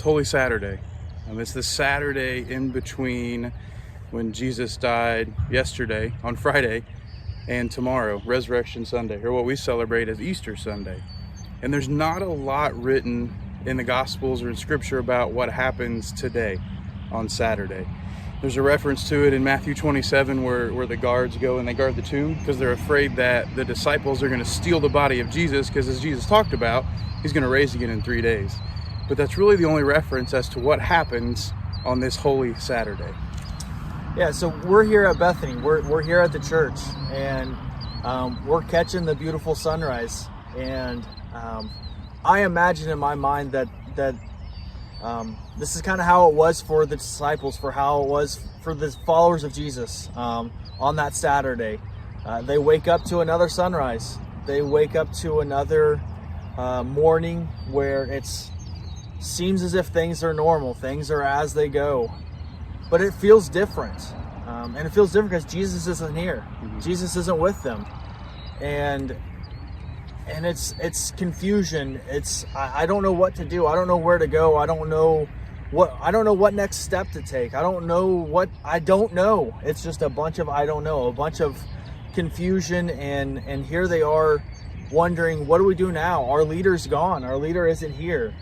Holy Saturday. It's the Saturday in between when Jesus died yesterday on Friday and tomorrow, Resurrection Sunday, or what we celebrate as Easter Sunday. And there's not a lot written in the Gospels or in Scripture about what happens today on Saturday. There's a reference to it in Matthew 27 where the guards go and they guard the tomb because they're afraid that the disciples are going to steal the body of Jesus, because as Jesus talked about, he's going to raise again in 3 days. But that's really the only reference as to what happens on this Holy Saturday. Yeah, so we're here at Bethany. We're here at the church, and we're catching the beautiful sunrise. And I imagine in my mind that this is kind of how it was for the disciples, for how it was for the followers of Jesus on that Saturday. They wake up to another sunrise. They wake up to another morning where it seems as if things are normal, things are as they go, but it feels different. And it feels different because Jesus isn't here. Mm-hmm. Jesus isn't with them. And it's confusion. I don't know what to do. I don't know where to go. I don't know what next step to take. I don't know. It's just a bunch of I don't know, a bunch of confusion, and here they are wondering, what do we do now? Our leader's gone. Our leader isn't here.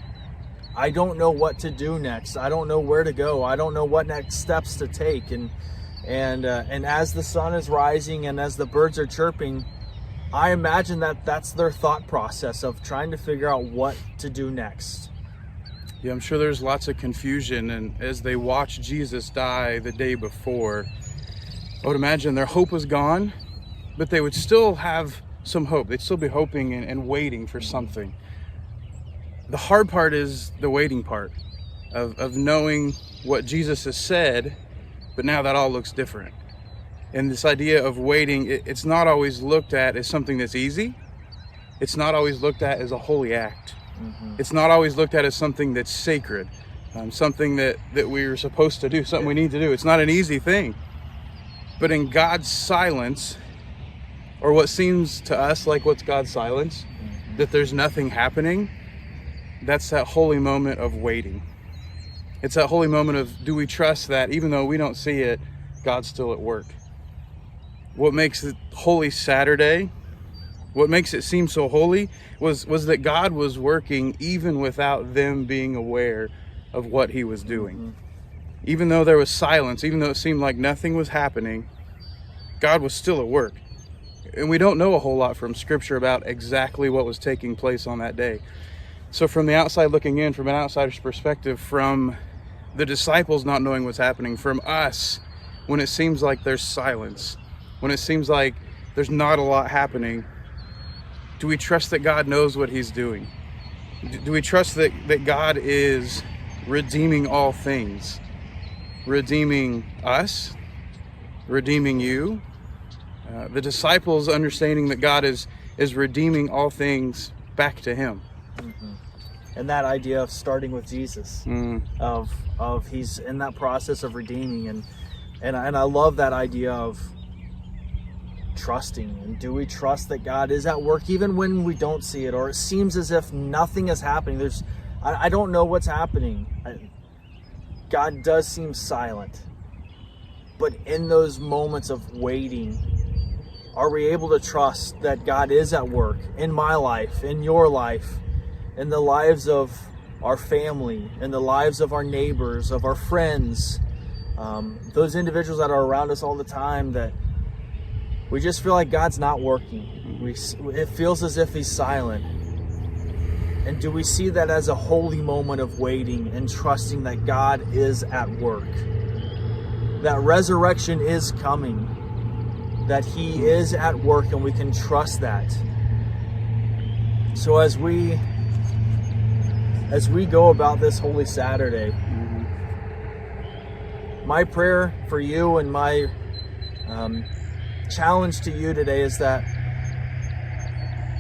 I don't know what to do next. I don't know where to go. I don't know what next steps to take. And as the sun is rising and as the birds are chirping, I imagine that's their thought process of trying to figure out what to do next. Yeah, I'm sure there's lots of confusion, and as they watch Jesus die the day before, I would imagine their hope was gone, but they would still have some hope. They'd still be hoping and waiting for something. The hard part is the waiting part of knowing what Jesus has said, but now that all looks different. And this idea of waiting, it's not always looked at as something that's easy. It's not always looked at as a holy act. Mm-hmm. It's not always looked at as something that's sacred, something that we're supposed to do, something we need to do. It's not an easy thing. But in God's silence, or what seems to us like what's God's silence, mm-hmm. that there's nothing happening, that's that holy moment of waiting. It's that holy moment of, do we trust that even though we don't see it, God's still at work? What makes it Holy Saturday, what makes it seem so holy, was that God was working even without them being aware of what he was doing. Mm-hmm. Even though there was silence, even though it seemed like nothing was happening, God was still at work. And we don't know a whole lot from Scripture about exactly what was taking place on that day. So from the outside looking in, from an outsider's perspective, from the disciples not knowing what's happening, from us, when it seems like there's silence, when it seems like there's not a lot happening, do we trust that God knows what he's doing? Do we trust that God is redeeming all things? Redeeming us? Redeeming you? The disciples understanding that God is redeeming all things back to him. Mm-hmm. And that idea of starting with Jesus, of he's in that process of redeeming, and I love that idea of trusting. And do we trust that God is at work even when we don't see it, or it seems as if nothing is happening? I don't know what's happening. God does seem silent, but in those moments of waiting, are we able to trust that God is at work in my life, in your life, in the lives of our family, in the lives of our neighbors, of our friends, those individuals that are around us all the time, that we just feel like God's not working. It feels as if he's silent. And do we see that as a holy moment of waiting and trusting that God is at work? That resurrection is coming, that he is at work, and we can trust that. So as we go about this Holy Saturday, my prayer for you and my challenge to you today is that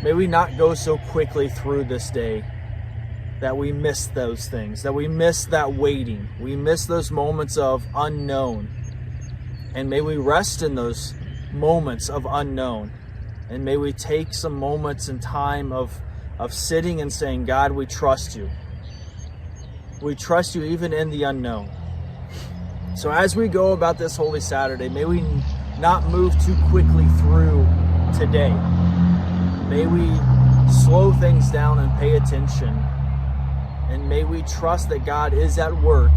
may we not go so quickly through this day that we miss those things, that we miss that waiting, we miss those moments of unknown. And may we rest in those moments of unknown. And may we take some moments in time of sitting and saying, God, we trust you. We trust you even in the unknown. So as we go about this Holy Saturday, may we not move too quickly through today. May we slow things down and pay attention. And may we trust that God is at work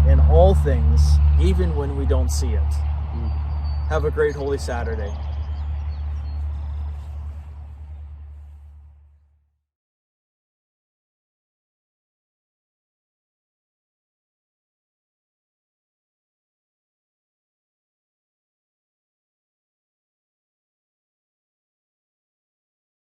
in all things, even when we don't see it. Have a great Holy Saturday.